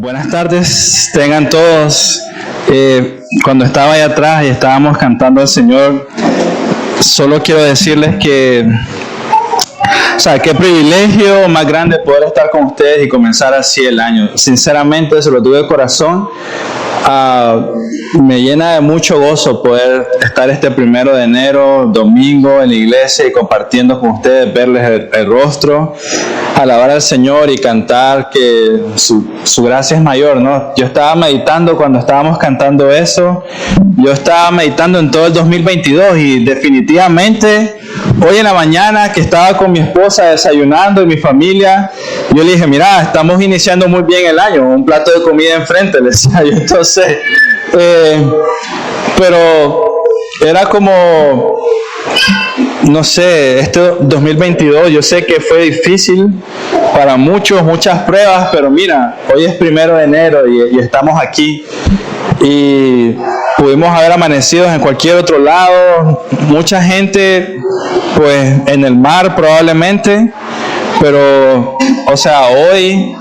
Buenas tardes, tengan todos. Cuando estaba allá atrás y estábamos cantando al Señor, solo quiero decirles que, qué privilegio más grande poder estar con ustedes y comenzar así el año. Sinceramente, se lo digo de corazón. Me llena de mucho gozo poder estar este 1 de enero, domingo, en la iglesia y compartiendo con ustedes, verles el rostro, alabar al Señor y cantar que su gracia es mayor, ¿no? Yo estaba meditando cuando estábamos cantando eso, yo estaba meditando en todo el 2022 y definitivamente hoy en la mañana que estaba con mi esposa desayunando y mi familia, yo le dije, mira, estamos iniciando muy bien el año, un plato de comida enfrente, le decía yo. Entonces, pero era como, no sé, este 2022 yo sé que fue difícil para muchas pruebas, pero mira, hoy es 1 de enero y estamos aquí y pudimos haber amanecido en cualquier otro lado, mucha gente pues en el mar probablemente, pero hoy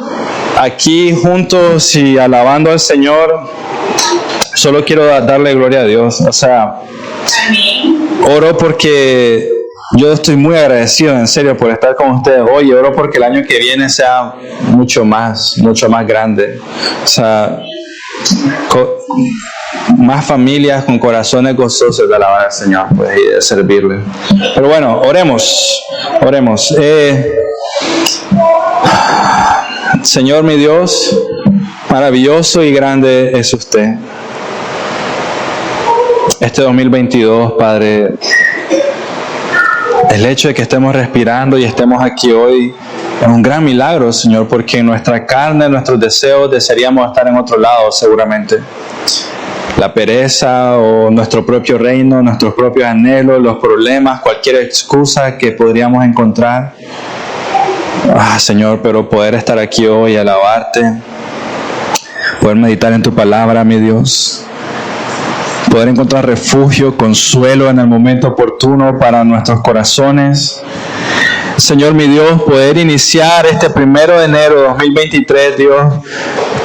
aquí juntos y alabando al Señor, solo quiero darle gloria a Dios. Oro porque yo estoy muy agradecido, en serio, por estar con ustedes hoy. Oro porque el año que viene sea mucho más grande. Más familias con corazones gozosos de alabar al Señor, pues, y de servirle. Pero bueno, oremos. Señor mi Dios, maravilloso y grande es usted. Este 2022, Padre, el hecho de que estemos respirando y estemos aquí hoy es un gran milagro, Señor, porque en nuestra carne, en nuestros deseos, desearíamos estar en otro lado seguramente. La pereza o nuestro propio reino, nuestros propios anhelos, los problemas, cualquier excusa que podríamos encontrar. Señor, pero poder estar aquí hoy, alabarte, poder meditar en tu palabra, mi Dios, poder encontrar refugio, consuelo en el momento oportuno para nuestros corazones. Señor, mi Dios, poder iniciar este 1 de enero de 2023, Dios,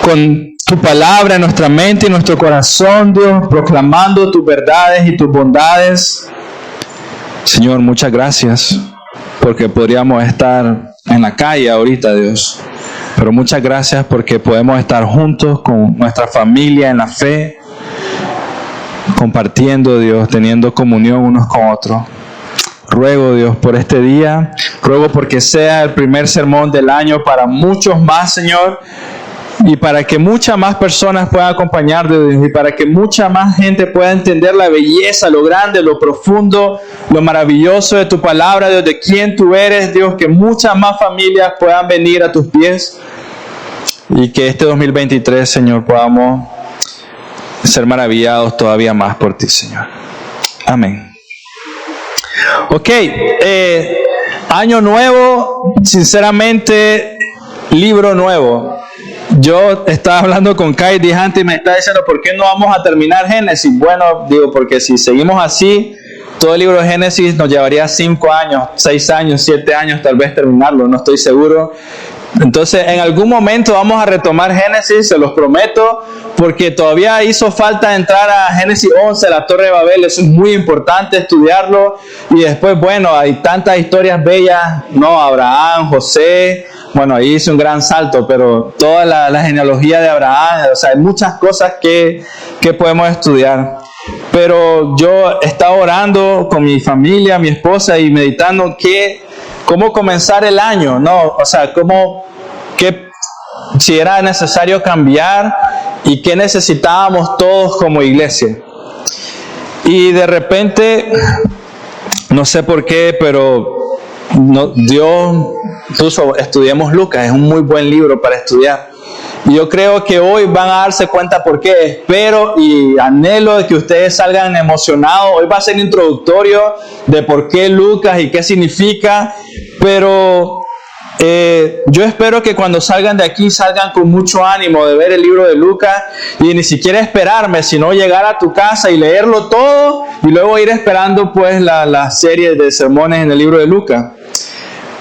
con tu palabra en nuestra mente y nuestro corazón, Dios, proclamando tus verdades y tus bondades. Señor, muchas gracias, porque podríamos estar en la calle ahorita, Dios, pero muchas gracias porque podemos estar juntos con nuestra familia en la fe, compartiendo, Dios, teniendo comunión unos con otros. Ruego, Dios, por este día, ruego porque sea el primer sermón del año para muchos más, Señor, y para que muchas más personas puedan acompañar de Dios y para que mucha más gente pueda entender la belleza, lo grande, lo profundo, lo maravilloso de tu palabra, Dios, de quién tú eres, Dios, que muchas más familias puedan venir a tus pies y que este 2023, Señor, podamos ser maravillados todavía más por ti, Señor. Amén. Ok, año nuevo, sinceramente, libro nuevo. Yo estaba hablando con Kai Dijante y me está diciendo, ¿por qué no vamos a terminar Génesis? Bueno, digo, porque si seguimos así, todo el libro de Génesis nos llevaría 5 años, 6 años, 7 años tal vez terminarlo, no estoy seguro. Entonces, en algún momento vamos a retomar Génesis, se los prometo, porque todavía hizo falta entrar a Génesis 11, la Torre de Babel. Eso es muy importante estudiarlo. Y después, bueno, hay tantas historias bellas, ¿no? Abraham, José, bueno, ahí hice un gran salto, pero toda la genealogía de Abraham, hay muchas cosas que podemos estudiar. Pero yo estaba orando con mi familia, mi esposa, y meditando cómo comenzar el año, ¿no? Si era necesario cambiar y qué necesitábamos todos como iglesia. Y de repente, no sé por qué, pero Dios puso, estudiemos Lucas, es un muy buen libro para estudiar. Y yo creo que hoy van a darse cuenta por qué. Espero y anhelo de que ustedes salgan emocionados. Hoy va a ser introductorio de por qué Lucas y qué significa, pero yo espero que cuando salgan de aquí salgan con mucho ánimo de ver el libro de Lucas y ni siquiera esperarme, sino llegar a tu casa y leerlo todo y luego ir esperando pues la serie de sermones en el libro de Lucas.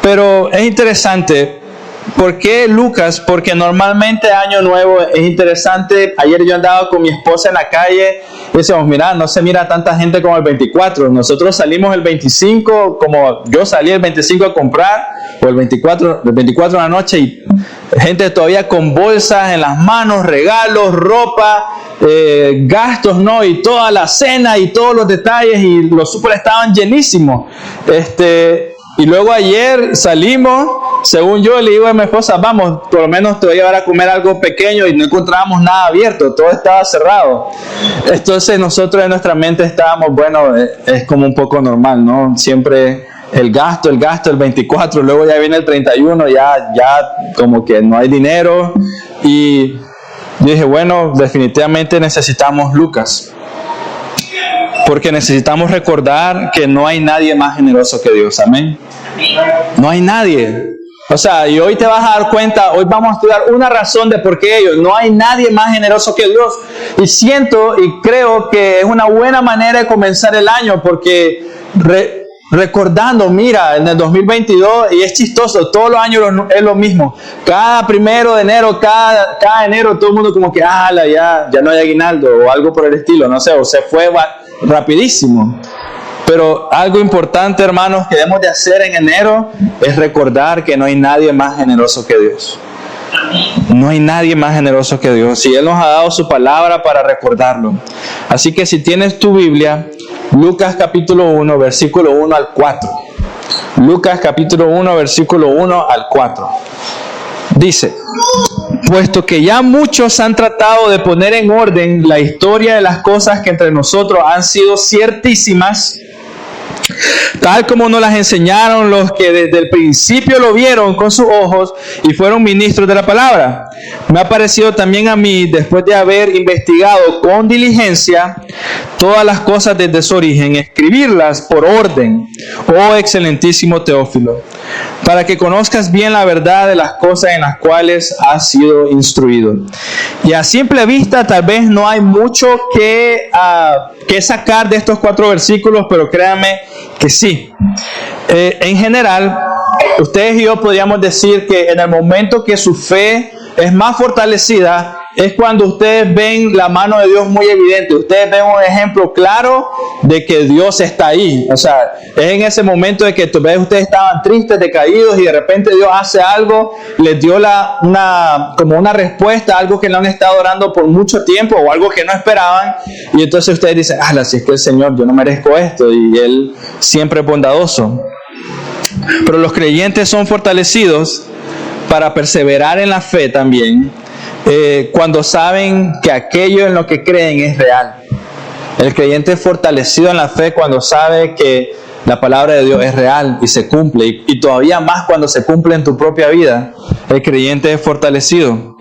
Pero es interesante ¿Por qué Lucas? Porque normalmente Año Nuevo es interesante. Ayer yo andaba con mi esposa en la calle y decíamos, mira, no se mira tanta gente como el 24. Nosotros salimos el 25, como yo salí el 25 a comprar, o el 24 en la noche, y gente todavía con bolsas en las manos, regalos, ropa, gastos, ¿no? Y toda la cena y todos los detalles, y los súper estaban llenísimos. Y luego ayer salimos, según yo le digo a mi esposa, vamos, por lo menos te voy a llevar a comer algo pequeño, y no encontrábamos nada abierto, todo estaba cerrado. Entonces nosotros en nuestra mente estábamos, bueno, es como un poco normal, ¿no? Siempre el gasto, el 24, luego ya viene el 31, ya como que no hay dinero. Y dije, bueno, definitivamente necesitamos Lucas. Porque necesitamos recordar que no hay nadie más generoso que Dios. Amén. No hay nadie. O sea, y hoy te vas a dar cuenta, hoy vamos a estudiar una razón de por qué no hay nadie más generoso que Dios. Y siento y creo que es una buena manera de comenzar el año, porque recordando, mira, en el 2022, y es chistoso, todos los años es lo mismo. Cada 1 de enero, cada enero, todo el mundo como que, ya no hay aguinaldo, o algo por el estilo, no sé, o se fue rapidísimo. Pero algo importante, hermanos, que debemos de hacer en enero es recordar que no hay nadie más generoso que Dios. No hay nadie más generoso que Dios, y Él nos ha dado su palabra para recordarlo. Así que si tienes tu Biblia, Lucas capítulo 1, versículo 1 al 4. Lucas capítulo 1, versículo 1 al 4. Dice: puesto que ya muchos han tratado de poner en orden la historia de las cosas que entre nosotros han sido ciertísimas, tal como nos las enseñaron los que desde el principio lo vieron con sus ojos y fueron ministros de la palabra, me ha parecido también a mí, después de haber investigado con diligencia todas las cosas desde su origen, escribirlas por orden, oh excelentísimo Teófilo, para que conozcas bien la verdad de las cosas en las cuales has sido instruido. Y a simple vista tal vez no hay mucho que sacar de estos 4 versículos, pero créanme que sí. En general, ustedes y yo podríamos decir que en el momento que su fe es más fortalecida, es cuando ustedes ven la mano de Dios muy evidente. Ustedes ven un ejemplo claro de que Dios está ahí. O sea, es en ese momento de que ustedes estaban tristes, decaídos, y de repente Dios hace algo, les dio como una respuesta a algo que no han estado orando por mucho tiempo, o algo que no esperaban. Y entonces ustedes dicen, si es que el Señor, yo no merezco esto, y Él siempre es bondadoso. Pero los creyentes son fortalecidos para perseverar en la fe también, cuando saben que aquello en lo que creen es real. El creyente es fortalecido en la fe cuando sabe que la palabra de Dios es real y se cumple, y todavía más cuando se cumple en tu propia vida. El creyente es fortalecido.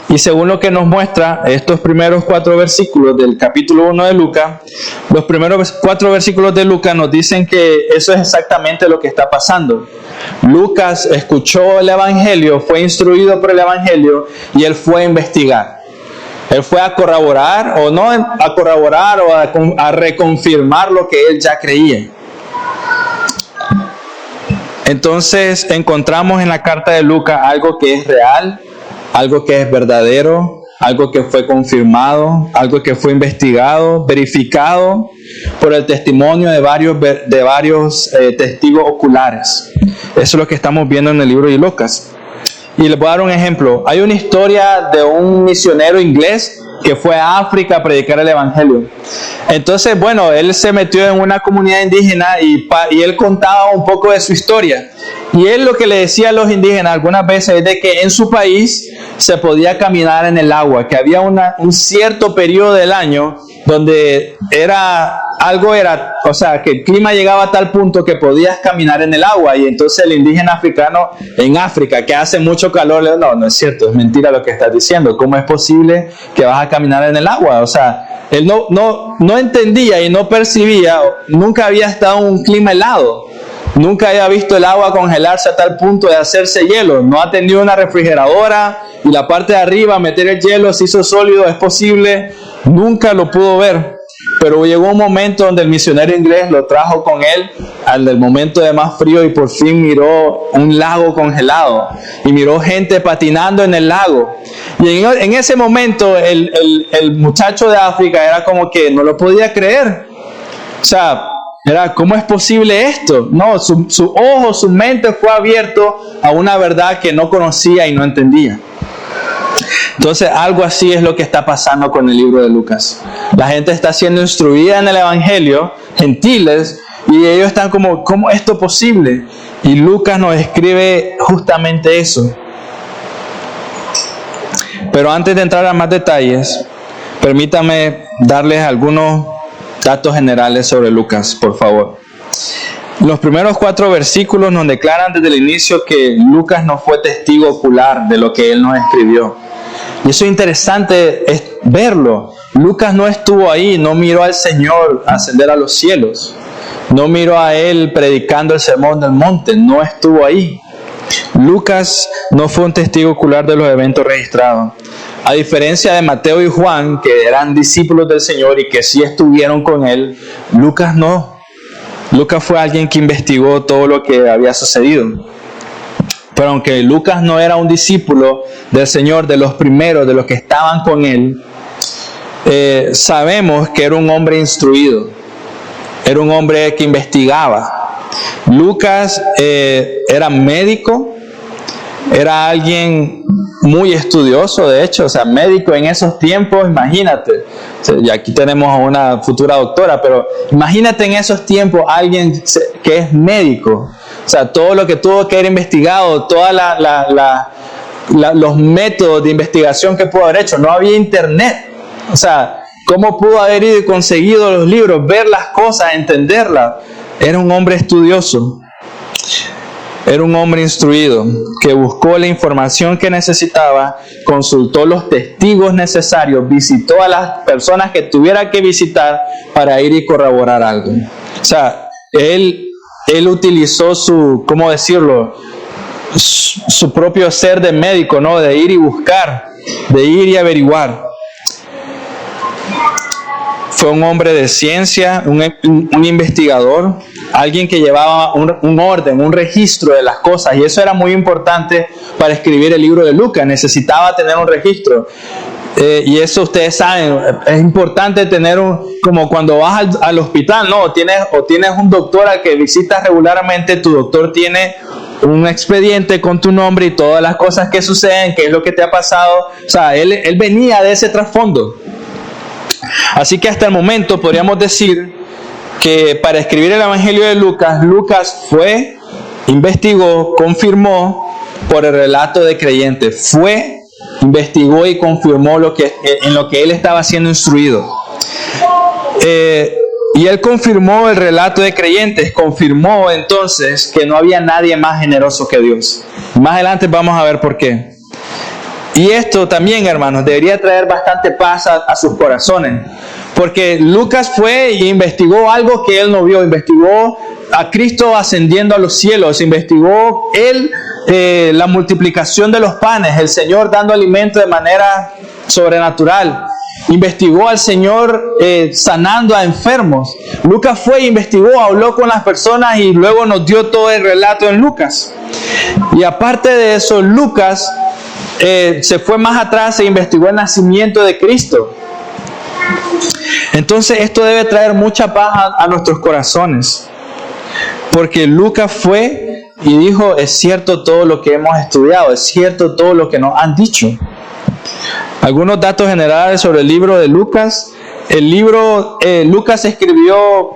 Y según lo que nos muestra estos primeros 4 versículos del capítulo 1 de Lucas, los primeros 4 versículos de Lucas nos dicen que eso es exactamente lo que está pasando. Lucas escuchó el Evangelio, fue instruido por el Evangelio, y él fue a investigar. Él fue a corroborar, o no a corroborar, o a reconfirmar lo que él ya creía. Entonces encontramos en la carta de Lucas algo que es real, algo que es verdadero, algo que fue confirmado, algo que fue investigado, verificado por el testimonio de varios testigos oculares. Eso es lo que estamos viendo en el libro de Lucas. Y les voy a dar un ejemplo. Hay una historia de un misionero inglés que fue a África a predicar el Evangelio. Entonces, él se metió en una comunidad indígena y él contaba un poco de su historia. Y él lo que le decía a los indígenas algunas veces es de que en su país se podía caminar en el agua, que había un cierto periodo del año donde que el clima llegaba a tal punto que podías caminar en el agua. Y entonces el indígena africano en África, que hace mucho calor, le dijo, no es cierto, es mentira lo que estás diciendo. ¿Cómo es posible que vas a caminar en el agua? O sea, él no entendía y no percibía, nunca había estado en un clima helado. Nunca había visto el agua congelarse a tal punto de hacerse hielo. No ha tenido una refrigeradora y la parte de arriba, meter el hielo, se hizo sólido, es posible. Nunca lo pudo ver. Pero llegó un momento donde el misionero inglés lo trajo con él al del momento de más frío y por fin miró un lago congelado y miró gente patinando en el lago. Y en ese momento el muchacho de África era como que no lo podía creer. O sea, era, ¿cómo es posible esto? No, su ojo, su mente fue abierto a una verdad que no conocía y no entendía. Entonces, algo así es lo que está pasando con el libro de Lucas. La gente está siendo instruida en el Evangelio, gentiles, y ellos están como, ¿cómo es esto posible? Y Lucas nos escribe justamente eso. Pero antes de entrar a más detalles, permítame darles algunos datos generales sobre Lucas, por favor. Los primeros 4 versículos nos declaran desde el inicio que Lucas no fue testigo ocular de lo que él nos escribió. Y eso es interesante es verlo. Lucas no estuvo ahí, no miró al Señor ascender a los cielos. No miró a él predicando el sermón del monte, no estuvo ahí. Lucas no fue un testigo ocular de los eventos registrados. A diferencia de Mateo y Juan, que eran discípulos del Señor y que sí estuvieron con él, Lucas no. Lucas fue alguien que investigó todo lo que había sucedido. Pero aunque Lucas no era un discípulo del Señor, de los primeros, de los que estaban con él, sabemos que era un hombre instruido. Era un hombre que investigaba. Lucas era médico, era alguien muy estudioso, de hecho, o sea, médico en esos tiempos, imagínate. Y aquí tenemos a una futura doctora, pero imagínate en esos tiempos alguien que es médico. O sea, todo lo que tuvo que haber investigado, todos los métodos de investigación que pudo haber hecho. No había internet. O sea, ¿cómo pudo haber ido y conseguido los libros, ver las cosas, entenderlas? Era un hombre estudioso. Era un hombre instruido que buscó la información que necesitaba, consultó los testigos necesarios, visitó a las personas que tuviera que visitar para ir y corroborar algo. O sea, él utilizó su, ¿cómo decirlo? Su propio ser de médico, ¿no? De ir y buscar, de ir y averiguar. Fue un hombre de ciencia, un investigador, alguien que llevaba un orden, un registro de las cosas, y eso era muy importante para escribir el libro de Lucas. Necesitaba tener un registro. Y eso ustedes saben, es importante tener como cuando vas al hospital, ¿no? Tienes un doctor al que visitas regularmente, tu doctor tiene un expediente con tu nombre y todas las cosas que suceden, qué es lo que te ha pasado. O sea, él venía de ese trasfondo. Así que hasta el momento podríamos decir que para escribir el Evangelio de Lucas, Lucas fue, investigó, confirmó por el relato de creyentes. Investigó y confirmó en lo que él estaba siendo instruido. Y él confirmó el relato de creyentes, confirmó entonces que no había nadie más generoso que Dios. Más adelante vamos a ver por qué. Y esto también, hermanos, debería traer bastante paz a sus corazones. Porque Lucas fue y investigó algo que él no vio. Investigó a Cristo ascendiendo a los cielos. Investigó la multiplicación de los panes. El Señor dando alimento de manera sobrenatural. Investigó al Señor sanando a enfermos. Lucas fue e investigó, habló con las personas y luego nos dio todo el relato en Lucas. Y aparte de eso, Lucas se fue más atrás e investigó el nacimiento de Cristo. Entonces esto debe traer mucha paz a nuestros corazones, porque Lucas fue y dijo, es cierto todo lo que hemos estudiado, es cierto todo lo que nos han dicho. Algunos datos generales sobre el libro de Lucas. Lucas escribió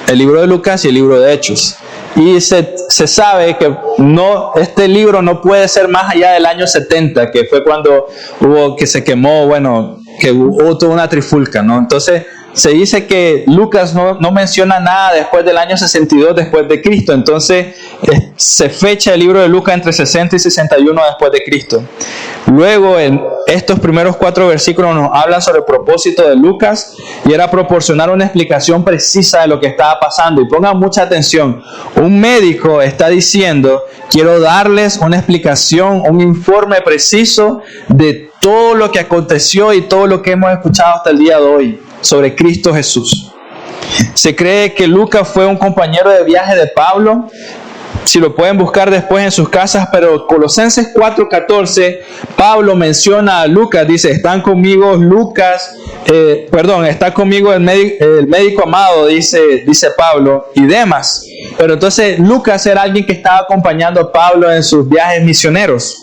el libro de Lucas y el libro de Hechos. Y se sabe que este libro no puede ser más allá del año 70, que fue cuando que se quemó, que hubo toda una trifulca, ¿no? Entonces se dice que Lucas no menciona nada después del año 62 después de Cristo. Entonces se fecha el libro de Lucas entre 60 y 61 después de Cristo. Luego estos primeros 4 versículos nos hablan sobre el propósito de Lucas, y era proporcionar una explicación precisa de lo que estaba pasando. Y pongan mucha atención, un médico está diciendo, quiero darles una explicación, un informe preciso de todo lo que aconteció y todo lo que hemos escuchado hasta el día de hoy sobre Cristo Jesús. Se cree que Lucas fue un compañero de viaje de Pablo. Si lo pueden buscar después en sus casas, pero Colosenses 4:14, Pablo menciona a Lucas, dice, están conmigo Lucas, está conmigo el médico amado, dice Pablo, y Demas. Pero entonces Lucas era alguien que estaba acompañando a Pablo en sus viajes misioneros.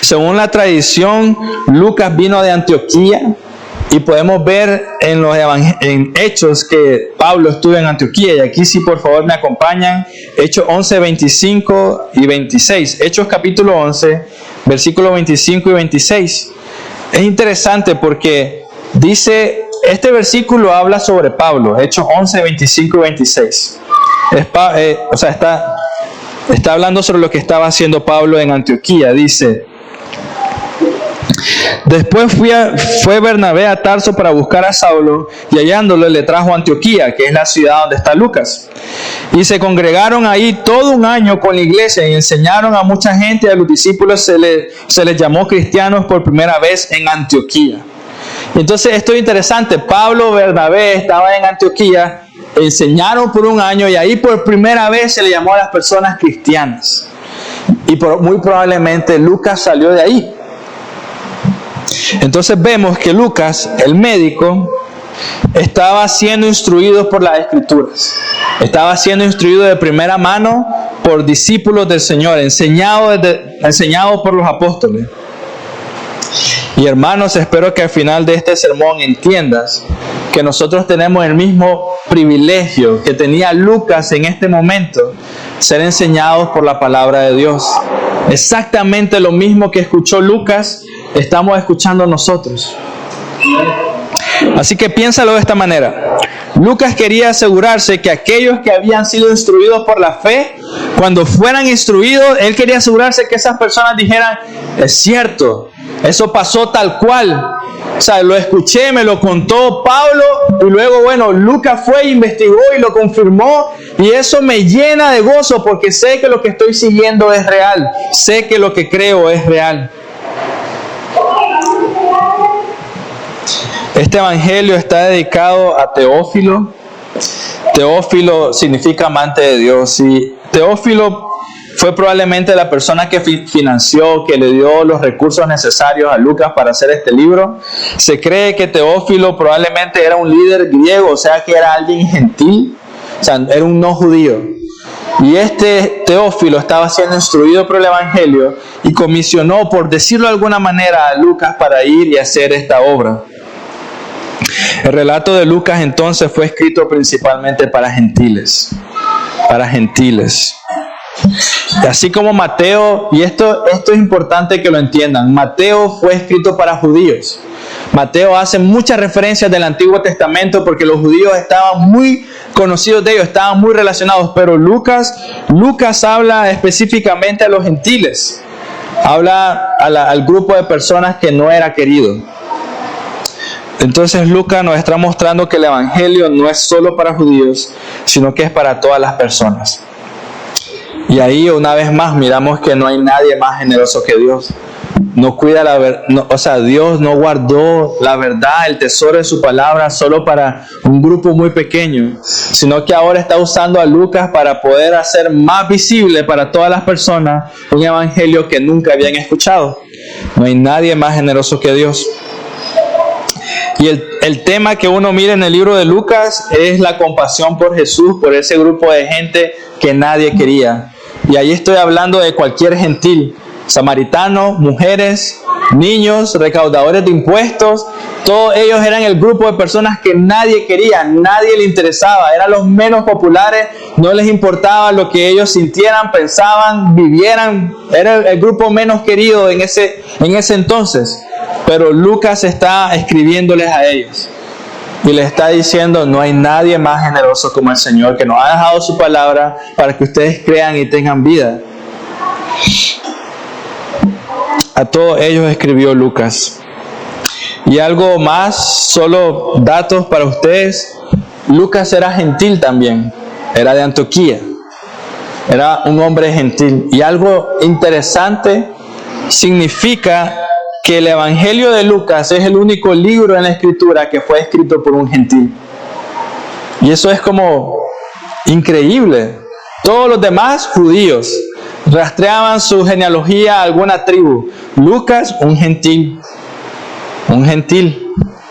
Según la tradición, Lucas vino de Antioquía. Y podemos ver en Hechos que Pablo estuvo en Antioquía. Y aquí sí, por favor, me acompañan. Hechos 11, 25 y 26. Hechos capítulo 11, versículos 25 y 26. Es interesante porque dice, este versículo habla sobre Pablo. Hechos 11, 25 y 26. Está hablando sobre lo que estaba haciendo Pablo en Antioquía. Dice... Después fue Bernabé a Tarso para buscar a Saulo, y hallándolo le trajo a Antioquía, que es la ciudad donde está Lucas. Y se congregaron ahí todo un año con la iglesia y enseñaron a mucha gente, y a los discípulos se les llamó cristianos por primera vez en Antioquía. Entonces esto es interesante, Pablo, Bernabé estaban en Antioquía, enseñaron por un año y ahí por primera vez se le llamó a las personas cristianas. Y muy probablemente Lucas salió de ahí. Entonces vemos que Lucas, el médico, estaba siendo instruido por las Escrituras. Estaba siendo instruido de primera mano por discípulos del Señor, enseñado por los apóstoles. Y hermanos, espero que al final de este sermón entiendas que nosotros tenemos el mismo privilegio que tenía Lucas en este momento, ser enseñados por la palabra de Dios. Exactamente lo mismo que escuchó Lucas, estamos escuchando nosotros. Así que piénsalo de esta manera. Lucas quería asegurarse que aquellos que habían sido instruidos por la fe, cuando fueran instruidos, él quería asegurarse que esas personas dijeran, es cierto, eso pasó tal cual. O sea, lo escuché, me lo contó Pablo, y luego, Lucas fue, investigó y lo confirmó, y eso me llena de gozo porque sé que lo que estoy siguiendo es real, sé que lo que creo es real. Este evangelio está dedicado a Teófilo. Teófilo significa amante de Dios, y Teófilo fue probablemente la persona que financió, que le dio los recursos necesarios a Lucas para hacer este libro. Se cree que Teófilo probablemente era un líder griego, o sea que era alguien gentil, o sea, era un no judío. Y este Teófilo estaba siendo instruido por el evangelio y comisionó, por decirlo de alguna manera, a Lucas para ir y hacer esta obra. El relato de Lucas entonces fue escrito principalmente para gentiles. Para gentiles. Así como Mateo, y esto es importante que lo entiendan, Mateo fue escrito para judíos. Mateo hace muchas referencias del Antiguo Testamento porque los judíos estaban muy conocidos de ellos, estaban muy relacionados, pero Lucas habla específicamente a los gentiles, habla al grupo de personas que no era querido. Entonces Lucas nos está mostrando que el evangelio no es solo para judíos, sino que es para todas las personas. Y ahí una vez más miramos que no hay nadie más generoso que Dios. No cuida Dios no guardó la verdad, el tesoro de su palabra solo para un grupo muy pequeño, sino que ahora está usando a Lucas para poder hacer más visible para todas las personas un evangelio que nunca habían escuchado. No hay nadie más generoso que Dios. Y el tema que uno mira en el libro de Lucas es la compasión por Jesús, por ese grupo de gente que nadie quería. Y ahí estoy hablando de cualquier gentil, samaritanos, mujeres, niños, recaudadores de impuestos. Todos ellos eran el grupo de personas que nadie quería, nadie le interesaba, eran los menos populares, no les importaba lo que ellos sintieran, pensaban, vivieran. Era el grupo menos querido en ese entonces. Pero Lucas está escribiéndoles a ellos y les está diciendo, no hay nadie más generoso como el Señor, que nos ha dejado su palabra para que ustedes crean y tengan vida. A todos ellos escribió Lucas. Y algo más, solo datos para ustedes. Lucas era gentil también, era de Antioquía, era un hombre gentil. Y algo interesante, significa que el Evangelio de Lucas es el único libro en la Escritura que fue escrito por un gentil. Y eso es como increíble. Todos los demás judíos rastreaban su genealogía a alguna tribu. Lucas, un gentil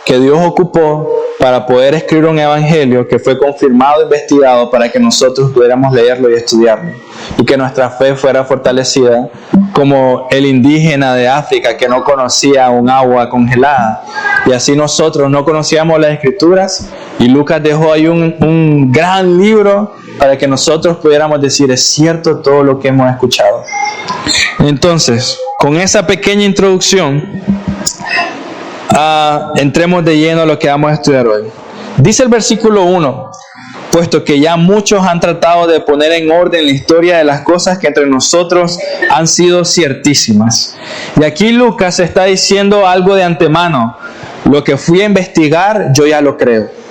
que Dios ocupó para poder escribir un evangelio que fue confirmado e investigado para que nosotros pudiéramos leerlo y estudiarlo, y que nuestra fe fuera fortalecida, como el indígena de África que no conocía un agua congelada. Y así nosotros no conocíamos las Escrituras, y Lucas dejó ahí un gran libro para que nosotros pudiéramos decir: es cierto todo lo que hemos escuchado. Entonces, con esa pequeña introducción, entremos de lleno a lo que vamos a estudiar hoy. Dice el versículo 1: puesto que ya muchos han tratado de poner en orden la historia de las cosas que entre nosotros han sido ciertísimas. Y aquí Lucas está diciendo algo de antemano: lo que fui a investigar, yo ya lo creo.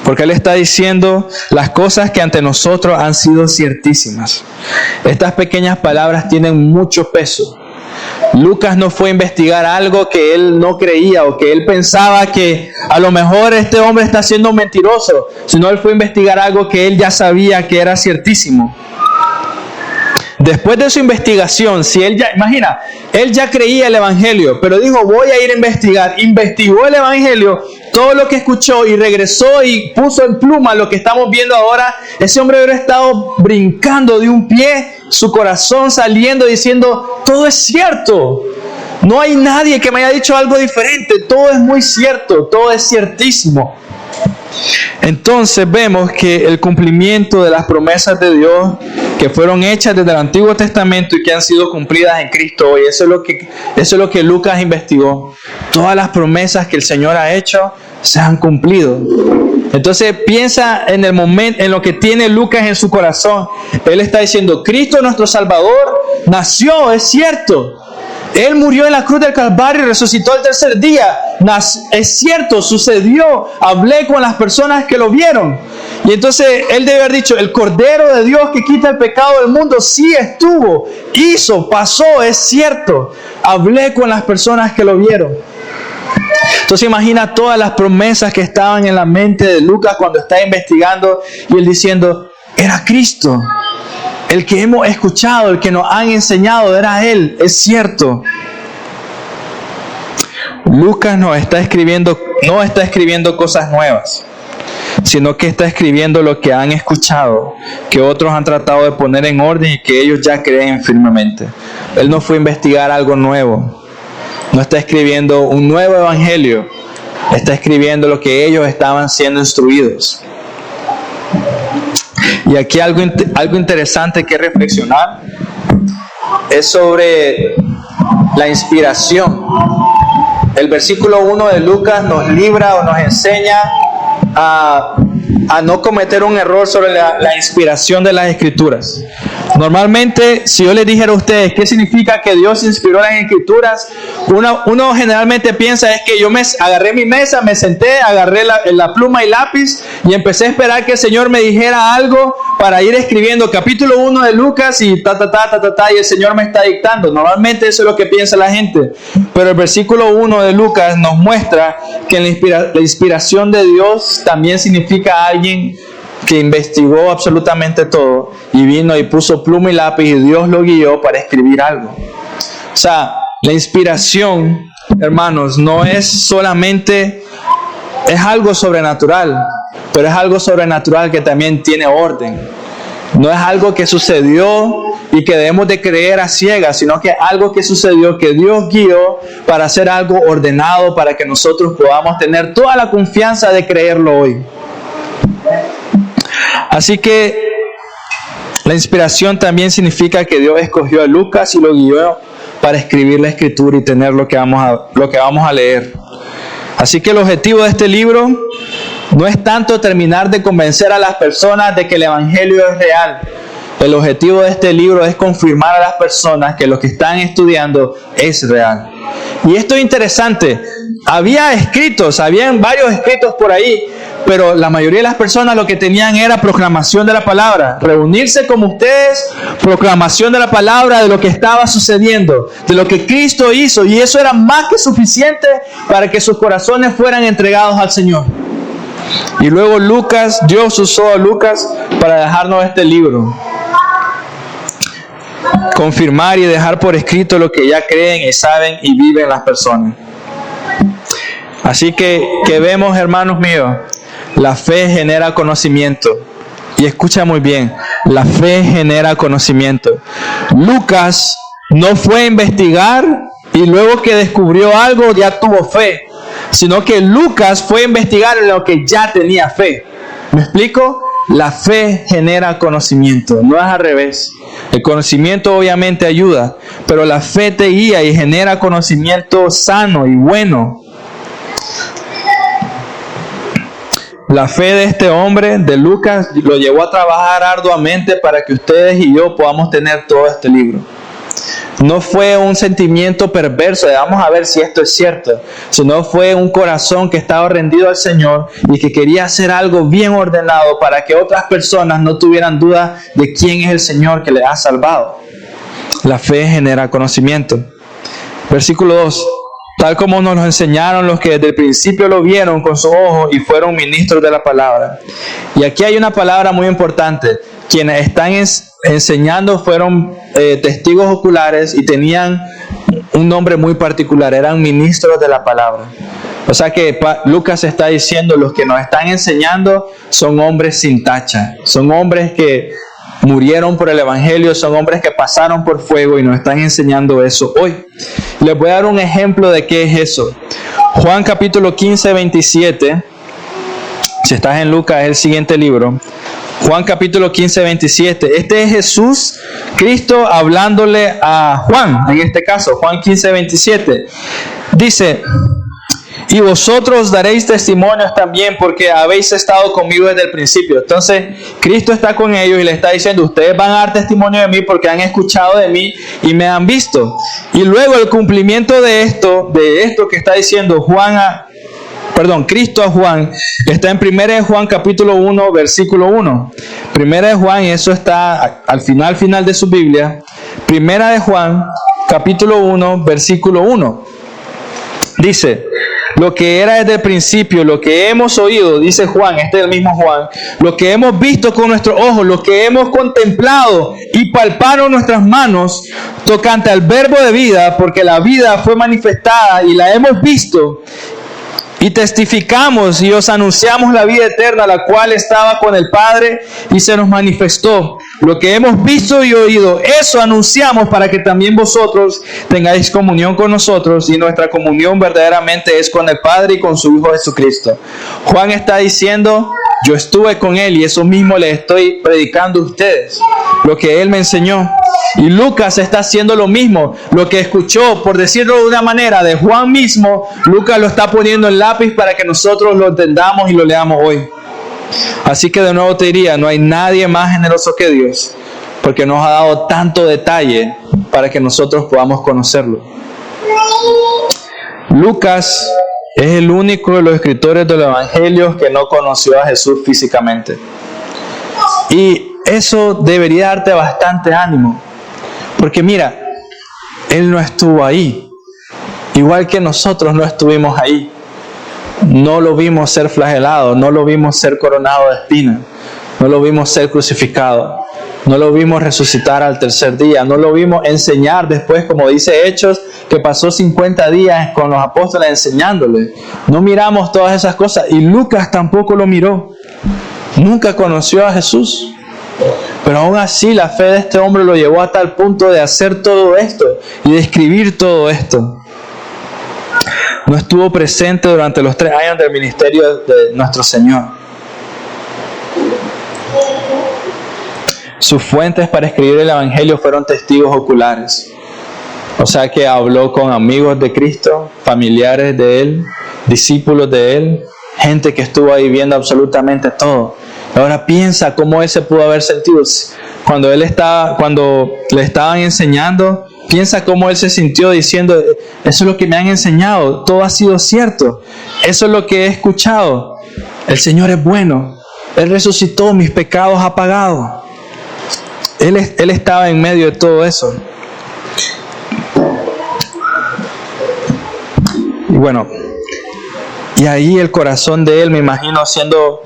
Porque él está diciendo las cosas que ante nosotros han sido ciertísimas. Estas pequeñas palabras tienen mucho peso. Lucas no fue a investigar algo que él no creía o que él pensaba que a lo mejor este hombre está siendo mentiroso, sino él fue a investigar algo que él ya sabía que era ciertísimo. Después de su investigación, si él ya creía el evangelio, pero dijo: voy a ir a investigar. Investigó el evangelio, todo lo que escuchó, y regresó y puso en pluma lo que estamos viendo ahora. Ese hombre hubiera estado brincando de un pie, su corazón saliendo, diciendo: todo es cierto. No hay nadie que me haya dicho algo diferente. Todo es muy cierto, todo es ciertísimo. Entonces vemos que el cumplimiento de las promesas de Dios que fueron hechas desde el Antiguo Testamento y que han sido cumplidas en Cristo hoy, eso es lo que Lucas investigó. Todas las promesas que el Señor ha hecho se han cumplido. Entonces piensa en el momento, en lo que tiene Lucas en su corazón. Él está diciendo: Cristo nuestro Salvador nació, es cierto. Él murió en la cruz del Calvario y resucitó al tercer día. Es cierto, sucedió. Hablé con las personas que lo vieron. Y entonces él debe haber dicho: el Cordero de Dios que quita el pecado del mundo, sí estuvo, hizo, pasó, es cierto. Hablé con las personas que lo vieron. Entonces imagina todas las promesas que estaban en la mente de Lucas cuando está investigando, y él diciendo: era Cristo. El que hemos escuchado, el que nos han enseñado, era Él, es cierto. Lucas no está escribiendo cosas nuevas, sino que está escribiendo lo que han escuchado, que otros han tratado de poner en orden y que ellos ya creen firmemente. Él no fue a investigar algo nuevo, no está escribiendo un nuevo evangelio, está escribiendo lo que ellos estaban siendo instruidos. Y aquí algo interesante que reflexionar es sobre la inspiración. El versículo 1 de Lucas nos libra o nos enseña a no cometer un error sobre la inspiración de las Escrituras. Normalmente, si yo les dijera a ustedes qué significa que Dios inspiró las Escrituras, uno generalmente piensa es que yo agarré mi mesa, me senté, agarré la pluma y lápiz y empecé a esperar que el Señor me dijera algo para ir escribiendo capítulo 1 de Lucas y y el Señor me está dictando. Normalmente eso es lo que piensa la gente. Pero el versículo 1 de Lucas nos muestra que la inspiración de Dios también significa alguien que investigó absolutamente todo y vino y puso pluma y lápiz y Dios lo guió para escribir algo. O sea, la inspiración, hermanos, no es solamente, es algo sobrenatural, pero es algo sobrenatural que también tiene orden. No es algo que sucedió y que debemos de creer a ciegas, sino que es algo que sucedió, que Dios guió para hacer algo ordenado, para que nosotros podamos tener toda la confianza de creerlo hoy. Así que la inspiración también significa que Dios escogió a Lucas y lo guió para escribir la Escritura y tener lo que vamos a leer. Así que el objetivo de este libro no es tanto terminar de convencer a las personas de que el Evangelio es real. El objetivo de este libro es confirmar a las personas que lo que están estudiando es real. Y esto es interesante. Habían varios escritos por ahí, pero la mayoría de las personas lo que tenían era proclamación de la palabra. Reunirse como ustedes, proclamación de la palabra, de lo que estaba sucediendo, de lo que Cristo hizo. Y eso era más que suficiente para que sus corazones fueran entregados al Señor. Y luego Dios usó a Lucas para dejarnos este libro. Confirmar y dejar por escrito lo que ya creen y saben y viven las personas. Así que vemos, hermanos míos, la fe genera conocimiento. Y escucha muy bien, la fe genera conocimiento. Lucas no fue a investigar y luego que descubrió algo ya tuvo fe, sino que Lucas fue a investigar en lo que ya tenía fe. ¿Me explico? La fe genera conocimiento, no es al revés. El conocimiento obviamente ayuda, pero la fe te guía y genera conocimiento sano y bueno. La fe de este hombre, de Lucas, lo llevó a trabajar arduamente para que ustedes y yo podamos tener todo este libro. No fue un sentimiento perverso de vamos a ver si esto es cierto, sino fue un corazón que estaba rendido al Señor y que quería hacer algo bien ordenado para que otras personas no tuvieran duda de quién es el Señor que les ha salvado. La fe genera conocimiento. Versículo 2. Tal como nos lo enseñaron los que desde el principio lo vieron con sus ojos y fueron ministros de la palabra. Y aquí hay una palabra muy importante. Quienes están enseñando fueron testigos oculares y tenían un nombre muy particular. Eran ministros de la palabra. O sea que Lucas está diciendo, los que nos están enseñando son hombres sin tacha. Son hombres que murieron por el evangelio, son hombres que pasaron por fuego y nos están enseñando eso hoy. Les voy a dar un ejemplo de qué es eso. Juan capítulo 15, 27. Si estás en Lucas, es el siguiente libro. Juan capítulo 15, 27. Este es Jesús, Cristo, hablándole a Juan, en este caso, Juan 15, 27. Dice: y vosotros daréis testimonios también porque habéis estado conmigo desde el principio. Entonces, Cristo está con ellos y le está diciendo, ustedes van a dar testimonio de mí porque han escuchado de mí y me han visto. Y luego el cumplimiento de esto que está diciendo Cristo a Juan, está en 1 Juan capítulo 1, versículo 1. 1 Juan, y eso está al final de su Biblia. 1 Juan capítulo 1, versículo 1. Dice: lo que era desde el principio, lo que hemos oído, dice Juan, este es el mismo Juan, lo que hemos visto con nuestros ojos, lo que hemos contemplado y palparon nuestras manos tocante al verbo de vida, porque la vida fue manifestada y la hemos visto y testificamos y os anunciamos la vida eterna, la cual estaba con el Padre y se nos manifestó. Lo que hemos visto y oído, eso anunciamos para que también vosotros tengáis comunión con nosotros, y nuestra comunión verdaderamente es con el Padre y con su Hijo Jesucristo. Juan está diciendo, yo estuve con Él y eso mismo les estoy predicando a ustedes, lo que Él me enseñó. Y Lucas está haciendo lo mismo, lo que escuchó, por decirlo de una manera, de Juan mismo, Lucas lo está poniendo en lápiz para que nosotros lo entendamos y lo leamos hoy. Así que de nuevo te diría, no hay nadie más generoso que Dios, porque nos ha dado tanto detalle para que nosotros podamos conocerlo. Lucas es el único de los escritores de los evangelios que no conoció a Jesús físicamente. Y eso debería darte bastante ánimo, porque mira, Él no estuvo ahí, igual que nosotros no estuvimos ahí. No lo vimos ser flagelado, no lo vimos ser coronado de espinas, no lo vimos ser crucificado, no lo vimos resucitar al tercer día, no lo vimos enseñar después, como dice Hechos, que pasó 50 días con los apóstoles enseñándole. No miramos todas esas cosas y Lucas tampoco lo miró. Nunca conoció a Jesús. Pero aún así la fe de este hombre lo llevó a tal punto de hacer todo esto y de escribir todo esto. No estuvo presente durante los 3 años del ministerio de nuestro Señor. Sus fuentes para escribir el Evangelio fueron testigos oculares. O sea que habló con amigos de Cristo, familiares de Él, discípulos de Él, gente que estuvo ahí viendo absolutamente todo. Ahora piensa cómo Él se pudo haber sentido cuando le estaban enseñando. Piensa cómo Él se sintió diciendo, eso es lo que me han enseñado, todo ha sido cierto, eso es lo que he escuchado. El Señor es bueno, Él resucitó, mis pecados ha pagado. Él estaba en medio de todo eso. Y bueno, Y ahí el corazón de él, me imagino, siendo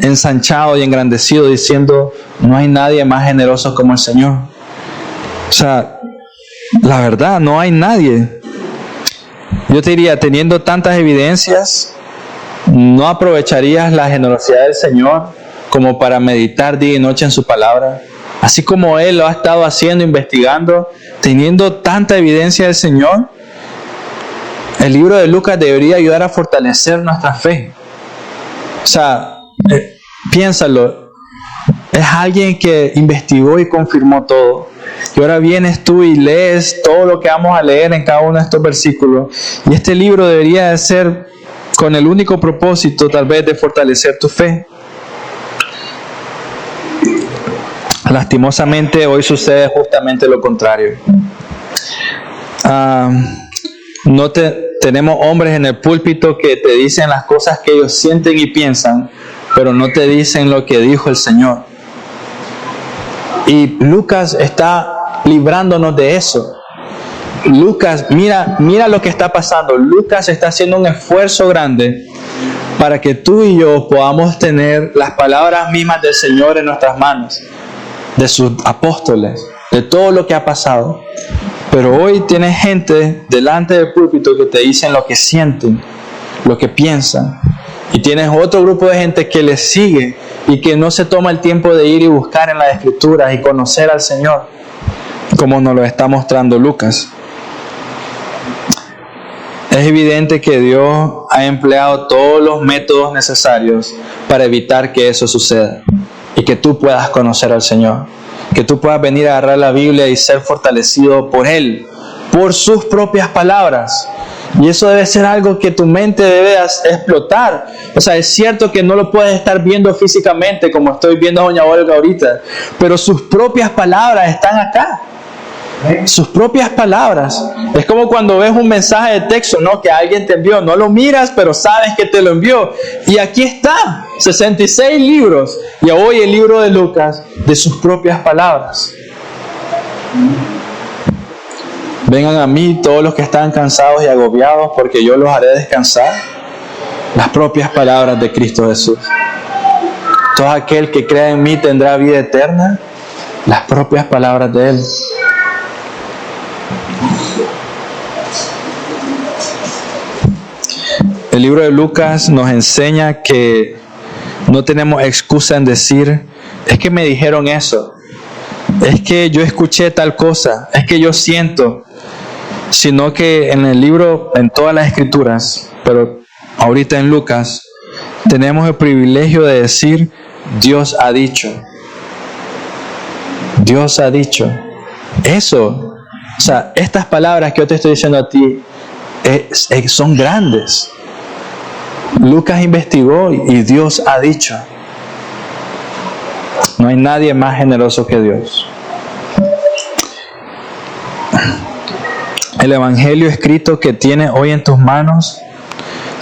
ensanchado y engrandecido, diciendo, no hay nadie más generoso como el Señor. O sea, la verdad, no hay nadie. Yo te diría, teniendo tantas evidencias, ¿no aprovecharías la generosidad del Señor como para meditar día y noche en su palabra? Así como Él lo ha estado haciendo, investigando, teniendo tanta evidencia del Señor, el libro de Lucas debería ayudar a fortalecer nuestra fe. O sea, piénsalo, es alguien que investigó y confirmó todo. Y ahora vienes tú y lees todo lo que vamos a leer en cada uno de estos versículos. Y este libro debería de ser con el único propósito, tal vez, de fortalecer tu fe. Lastimosamente, hoy sucede justamente lo contrario. Tenemos hombres en el púlpito que te dicen las cosas que ellos sienten y piensan, pero no te dicen lo que dijo el Señor. Y Lucas está librándonos de eso. Lucas, mira lo que está pasando. Lucas está haciendo un esfuerzo grande para que tú y yo podamos tener las palabras mismas del Señor en nuestras manos, de sus apóstoles, de todo lo que ha pasado. Pero hoy tienes gente delante del púlpito que te dicen lo que sienten, lo que piensan. Y tienes otro grupo de gente que les sigue y que no se toma el tiempo de ir y buscar en las Escrituras y conocer al Señor, como nos lo está mostrando Lucas. Es evidente que Dios ha empleado todos los métodos necesarios para evitar que eso suceda y que tú puedas conocer al Señor, que tú puedas venir a agarrar la Biblia y ser fortalecido por Él, por sus propias palabras. Y eso debe ser algo que tu mente debe explotar. O sea, es cierto que no lo puedes estar viendo físicamente como estoy viendo a doña Olga ahorita, pero sus propias palabras están acá. Sus propias palabras. Es como cuando ves un mensaje de texto, ¿no?, que alguien te envió. No lo miras, pero sabes que te lo envió. Y aquí está, 66 libros. Y hoy el libro de Lucas, de sus propias palabras. Vengan a mí todos los que están cansados y agobiados, porque yo los haré descansar. Las propias palabras de Cristo Jesús. Todo aquel que crea en mí tendrá vida eterna. Las propias palabras de Él. El libro de Lucas nos enseña que no tenemos excusa en decir, es que me dijeron eso, es que yo escuché tal cosa, es que yo siento, sino que en el libro, en todas las Escrituras, pero ahorita en Lucas, tenemos el privilegio de decir, Dios ha dicho. Dios ha dicho. Eso, o sea, estas palabras que yo te estoy diciendo a ti son grandes. Lucas investigó y Dios ha dicho. No hay nadie más generoso que Dios. El evangelio escrito que tienes hoy en tus manos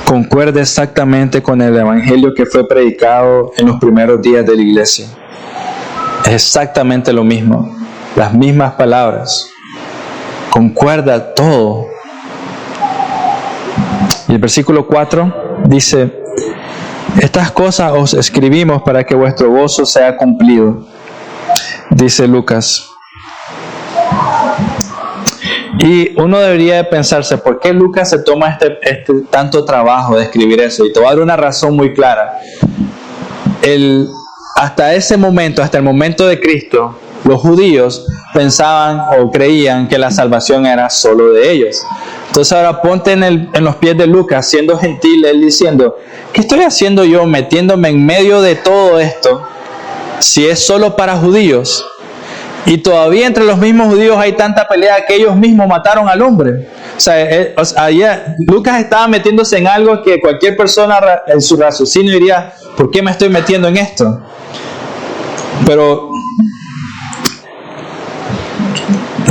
concuerda exactamente con el evangelio que fue predicado en los primeros días de la iglesia. Es exactamente lo mismo, las mismas palabras. Concuerda todo. Y el versículo 4 dice, estas cosas os escribimos para que vuestro gozo sea cumplido, dice Lucas. Y uno debería de pensarse, ¿por qué Lucas se toma este tanto trabajo de escribir eso? Y te voy a dar una razón muy clara. Hasta ese momento, hasta el momento de Cristo, los judíos pensaban o creían que la salvación era solo de ellos. Entonces ahora ponte en los pies de Lucas, siendo gentil, él diciendo, ¿qué estoy haciendo yo metiéndome en medio de todo esto si es solo para judíos? Y todavía entre los mismos judíos hay tanta pelea que ellos mismos mataron al hombre. O sea, Lucas estaba metiéndose en algo que cualquier persona en su raciocinio diría, ¿por qué me estoy metiendo en esto? Pero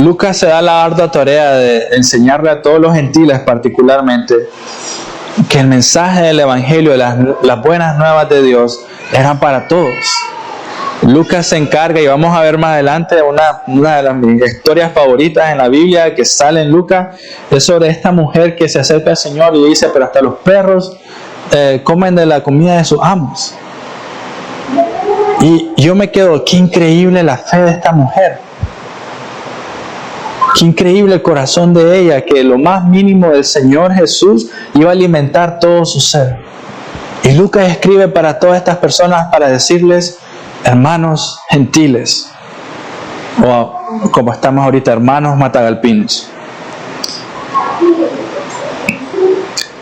Lucas se da la ardua tarea de enseñarle a todos los gentiles particularmente que el mensaje del evangelio, las buenas nuevas de Dios eran para todos. Lucas se encarga, y vamos a ver más adelante una de las mis historias favoritas en la Biblia que sale en Lucas, es sobre esta mujer que se acerca al Señor y dice, pero hasta los perros comen de la comida de sus amos. Y yo me quedo, qué increíble la fe de esta mujer. Qué increíble el corazón de ella, que lo más mínimo del Señor Jesús iba a alimentar todo su ser. Y Lucas escribe para todas estas personas para decirles, hermanos gentiles, o como estamos ahorita, hermanos matagalpinos.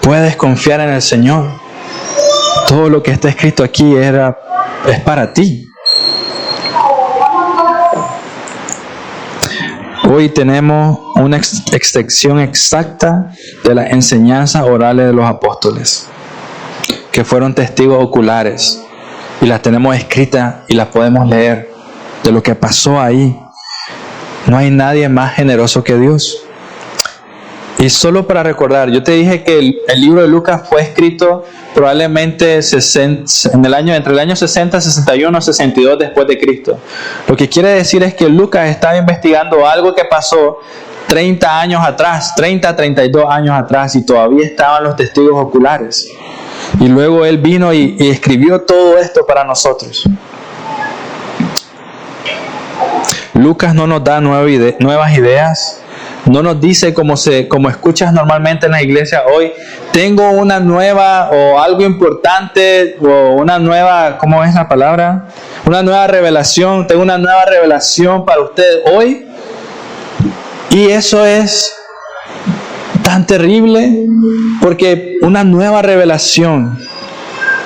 Puedes confiar en el Señor. Todo lo que está escrito aquí es para ti. Hoy tenemos una extensión exacta de las enseñanzas orales de los apóstoles, que fueron testigos oculares, y las tenemos escritas y las podemos leer de lo que pasó ahí. No hay nadie más generoso que Dios. Y solo para recordar, yo te dije que el libro de Lucas fue escrito probablemente entre el año 60, 61, 62 después de Cristo. Lo que quiere decir es que Lucas estaba investigando algo que pasó 30 años atrás, 32 años atrás, y todavía estaban los testigos oculares. Y luego él vino y escribió todo esto para nosotros. Lucas no nos da nuevas ideas. No nos dice como escuchas normalmente en la iglesia hoy, tengo una nueva o algo importante o una nueva, ¿cómo es la palabra? Una nueva revelación, tengo una nueva revelación para ustedes hoy. Y eso es tan terrible porque una nueva revelación,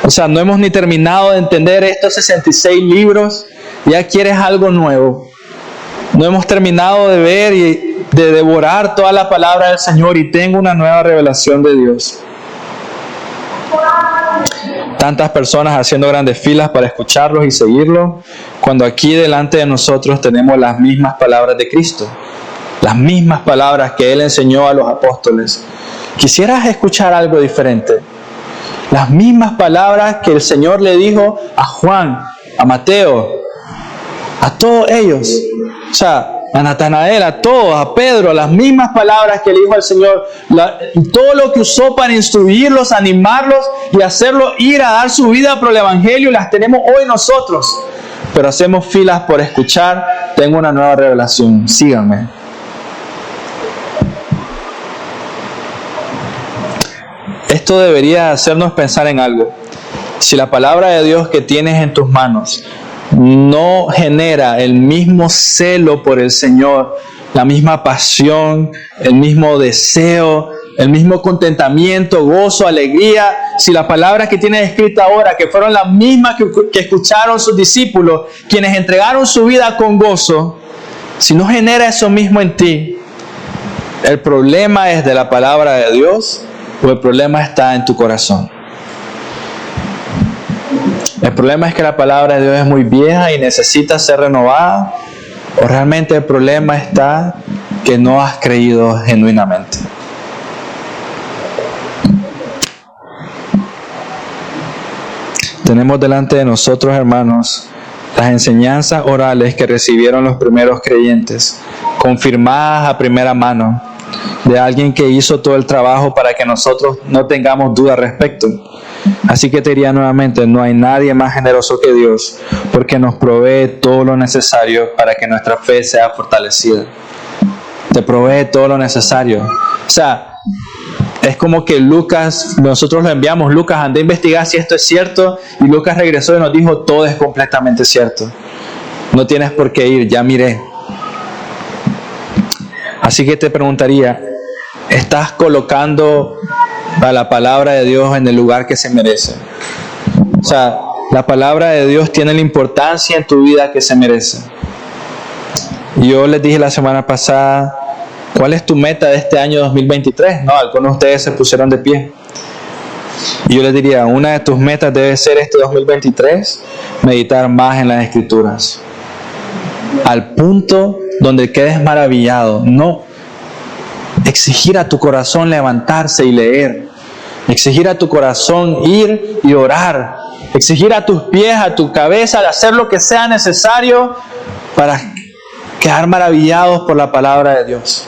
o sea, no hemos ni terminado de entender estos 66 libros, ya quieres algo nuevo. No hemos terminado de ver y de devorar toda la palabra del Señor y tengo una nueva revelación de Dios. Tantas personas haciendo grandes filas para escucharlos y seguirlos, cuando aquí delante de nosotros tenemos las mismas palabras de Cristo, las mismas palabras que Él enseñó a los apóstoles. ¿Quisieras escuchar algo diferente? Las mismas palabras que el Señor le dijo a Juan, a Mateo, a todos ellos, o sea, a Natanael, a todos, a Pedro, las mismas palabras que le dijo al Señor, todo lo que usó para instruirlos, animarlos y hacerlos ir a dar su vida por el Evangelio, las tenemos hoy nosotros. Pero hacemos filas por escuchar, tengo una nueva revelación, síganme. Esto debería hacernos pensar en algo. Si la palabra de Dios que tienes en tus manos no genera el mismo celo por el Señor, la misma pasión, el mismo deseo, el mismo contentamiento, gozo, alegría, si la palabra que tienes escrita ahora, que fueron las mismas que escucharon sus discípulos, quienes entregaron su vida con gozo, si no genera eso mismo en ti, ¿el problema es de la palabra de Dios o el problema está en tu corazón? El problema es que la palabra de Dios es muy vieja y necesita ser renovada, o realmente el problema está que no has creído genuinamente. Tenemos delante de nosotros, hermanos, las enseñanzas orales que recibieron los primeros creyentes, confirmadas a primera mano, de alguien que hizo todo el trabajo para que nosotros no tengamos duda al respecto. Así que te diría nuevamente, no hay nadie más generoso que Dios, porque nos provee todo lo necesario para que nuestra fe sea fortalecida. Te provee todo lo necesario. O sea, es como que Lucas, nosotros lo enviamos, Lucas, anda a investigar si esto es cierto, y Lucas regresó y nos dijo, todo es completamente cierto. No tienes por qué ir, ya miré. Así que te preguntaría, ¿estás colocando a la palabra de Dios en el lugar que se merece? O sea, la palabra de Dios tiene la importancia en tu vida que se merece. Yo les dije la semana pasada, ¿cuál es tu meta de este año 2023? No, algunos de ustedes se pusieron de pie. Y yo les diría, una de tus metas debe ser este 2023, meditar más en las Escrituras. Al punto donde quedes maravillado, no exigir a tu corazón levantarse y leer, exigir a tu corazón ir y orar, exigir a tus pies, a tu cabeza, de hacer lo que sea necesario para quedar maravillados por la palabra de Dios.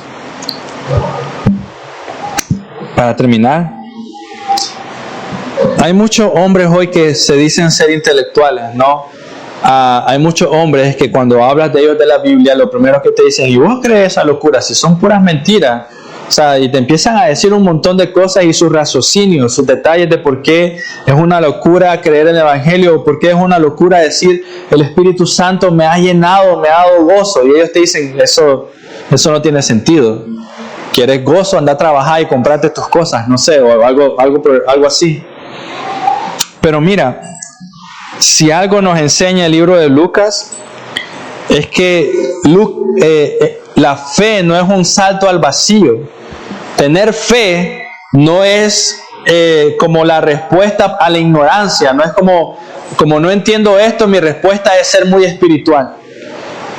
Para terminar, Hay muchos hombres hoy que se dicen ser intelectuales, ¿no? Hay muchos hombres que cuando hablas de ellos de la Biblia, lo primero que te dicen, ¿y vos crees esa locura? Si son puras mentiras. O sea, y te empiezan a decir un montón de cosas y sus raciocinios, sus detalles de por qué es una locura creer en el Evangelio, o por qué es una locura decir, el Espíritu Santo me ha llenado, me ha dado gozo. Y ellos te dicen, eso no tiene sentido. ¿Quieres gozo? Anda a trabajar y comprarte tus cosas, no sé, o algo así. Pero mira, si algo nos enseña el libro de Lucas, es que la fe no es un salto al vacío. Tener fe no es como la respuesta a la ignorancia. No es como no entiendo esto, mi respuesta es ser muy espiritual.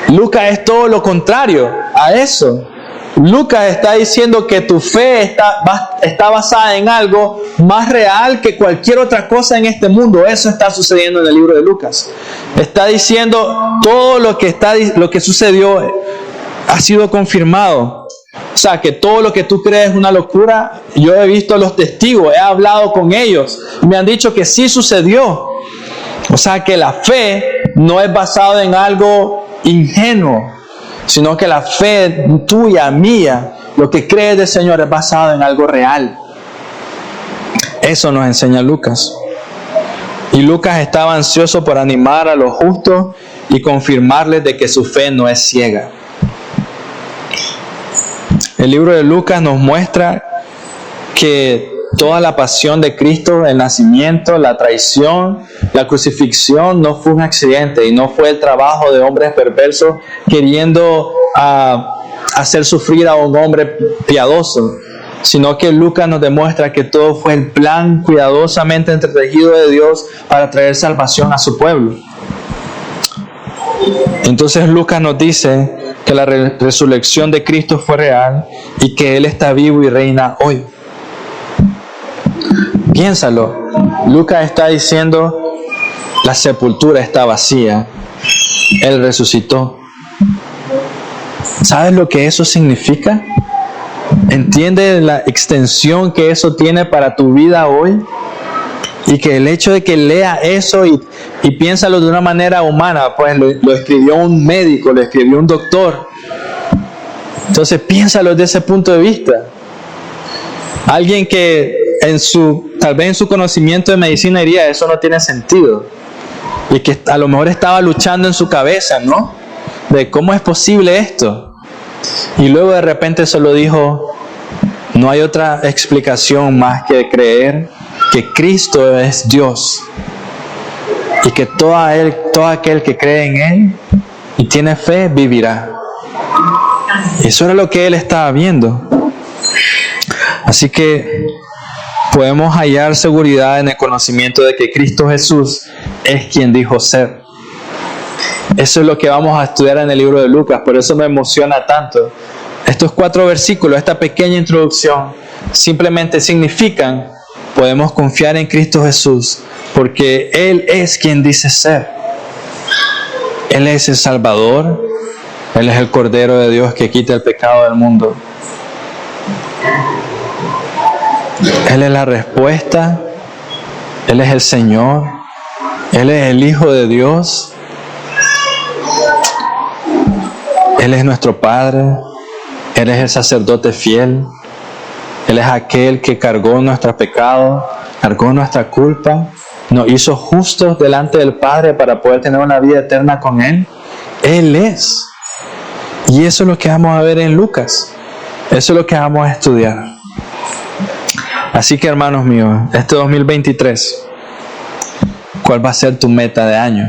Lucas es todo lo contrario a eso. Lucas está diciendo que tu fe está basada en algo más real que cualquier otra cosa en este mundo. Eso está sucediendo en el libro de Lucas. Está diciendo todo lo que sucedió ha sido confirmado. O sea, que todo lo que tú crees es una locura. Yo he visto a los testigos, he hablado con ellos, me han dicho que sí sucedió. O sea, que la fe no es basada en algo ingenuo, sino que la fe tuya, mía, lo que crees del Señor es basado en algo real. Eso nos enseña Lucas. Y Lucas estaba ansioso por animar a los justos y confirmarles de que su fe no es ciega. El libro de Lucas nos muestra que toda la pasión de Cristo, el nacimiento, la traición, la crucifixión, no fue un accidente y no fue el trabajo de hombres perversos queriendo hacer sufrir a un hombre piadoso, sino que Lucas nos demuestra que todo fue el plan cuidadosamente entretejido de Dios para traer salvación a su pueblo. Entonces Lucas nos dice que la resurrección de Cristo fue real y que Él está vivo y reina hoy. Piénsalo, Lucas está diciendo, la sepultura está vacía, Él resucitó. ¿Sabes lo que eso significa? ¿Entiendes la extensión que eso tiene para tu vida hoy? Y que el hecho de que lea eso y piénsalo de una manera humana, pues lo escribió un médico, lo escribió un doctor. Entonces piénsalo desde ese punto de vista. Alguien que tal vez en su conocimiento de medicina diría, eso no tiene sentido. Y que a lo mejor estaba luchando en su cabeza, ¿no? De cómo es posible esto. Y luego de repente solo dijo, no hay otra explicación más que creer que Cristo es Dios. Y que todo aquel que cree en Él y tiene fe, vivirá. Eso era lo que él estaba viendo. Así que podemos hallar seguridad en el conocimiento de que Cristo Jesús es quien dijo ser. Eso es lo que vamos a estudiar en el libro de Lucas, por eso me emociona tanto. Estos 4 versículos, esta pequeña introducción, simplemente significan, podemos confiar en Cristo Jesús, porque Él es quien dice ser. Él es el Salvador, Él es el Cordero de Dios que quita el pecado del mundo. Él es la respuesta, Él es el Señor, Él es el Hijo de Dios, Él es nuestro Padre, Él es el sacerdote fiel, Él es aquel que cargó nuestros pecados, cargó nuestra culpa, nos hizo justos delante del Padre para poder tener una vida eterna con Él. Él es. Y eso es lo que vamos a ver en Lucas. Eso es lo que vamos a estudiar. Así que, hermanos míos, este 2023, ¿cuál va a ser tu meta de año?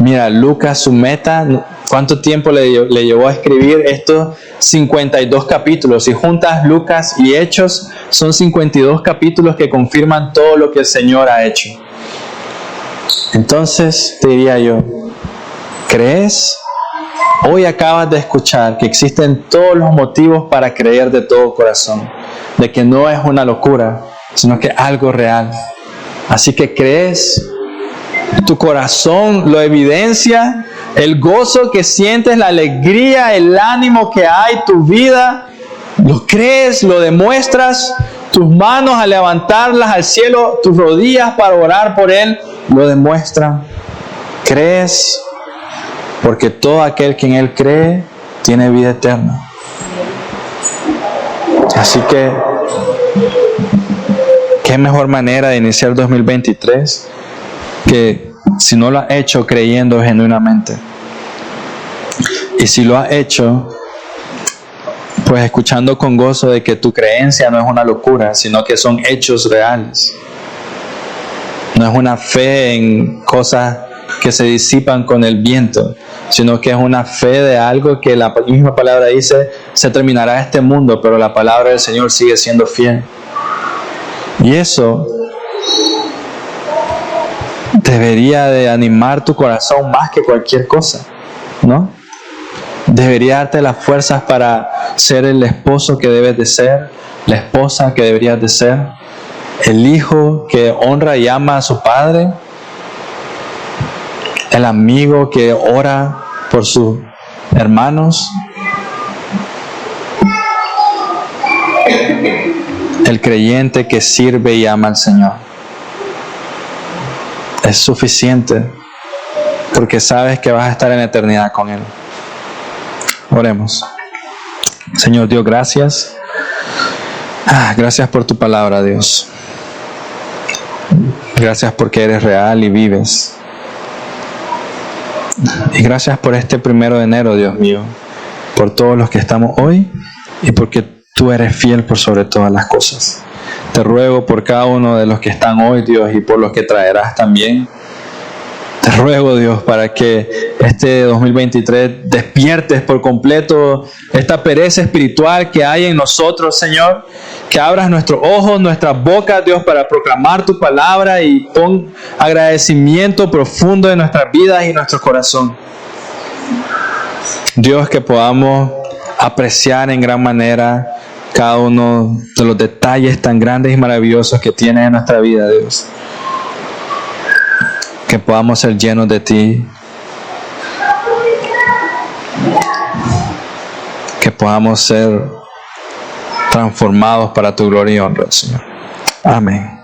Mira, Lucas, su meta, ¿cuánto tiempo le llevó a escribir estos 52 capítulos? Si juntas Lucas y Hechos, son 52 capítulos que confirman todo lo que el Señor ha hecho. Entonces, te diría yo, ¿crees? Hoy acabas de escuchar que existen todos los motivos para creer de todo corazón, de que no es una locura, sino que es algo real. Así que crees, tu corazón lo evidencia, el gozo que sientes, la alegría, el ánimo que hay, tu vida, lo crees, lo demuestras, tus manos al levantarlas al cielo, tus rodillas para orar por Él, lo demuestran. Crees, porque todo aquel que en Él cree tiene vida eterna. Así que, ¿qué mejor manera de iniciar 2023 que si no lo has hecho creyendo genuinamente? Y si lo has hecho, pues escuchando con gozo de que tu creencia no es una locura, sino que son hechos reales. No es una fe en cosas que se disipan con el viento, sino que es una fe de algo que la misma palabra dice, se terminará este mundo, pero la palabra del Señor sigue siendo fiel. Y eso debería de animar tu corazón más que cualquier cosa, ¿no? Debería darte las fuerzas para ser el esposo que debes de ser, la esposa que deberías de ser, el hijo que honra y ama a su padre, el amigo que ora por sus hermanos, el creyente que sirve y ama al Señor. Es suficiente porque sabes que vas a estar en la eternidad con Él. Oremos. Señor Dios, gracias. Gracias por tu palabra, Dios. Gracias porque eres real y vives. Y gracias por este 1 de enero, Dios mío, por todos los que estamos hoy y porque tú eres fiel por sobre todas las cosas. Te ruego por cada uno de los que están hoy, Dios, y por los que traerás también. Te ruego, Dios, para que este 2023 despiertes por completo esta pereza espiritual que hay en nosotros, Señor. Que abras nuestros ojos, nuestras bocas, Dios, para proclamar tu palabra y pon agradecimiento profundo en nuestras vidas y nuestro corazón. Dios, que podamos apreciar en gran manera cada uno de los detalles tan grandes y maravillosos que tienes en nuestra vida, Dios. Que podamos ser llenos de ti. Que podamos ser transformados para tu gloria y honra, Señor. Amén.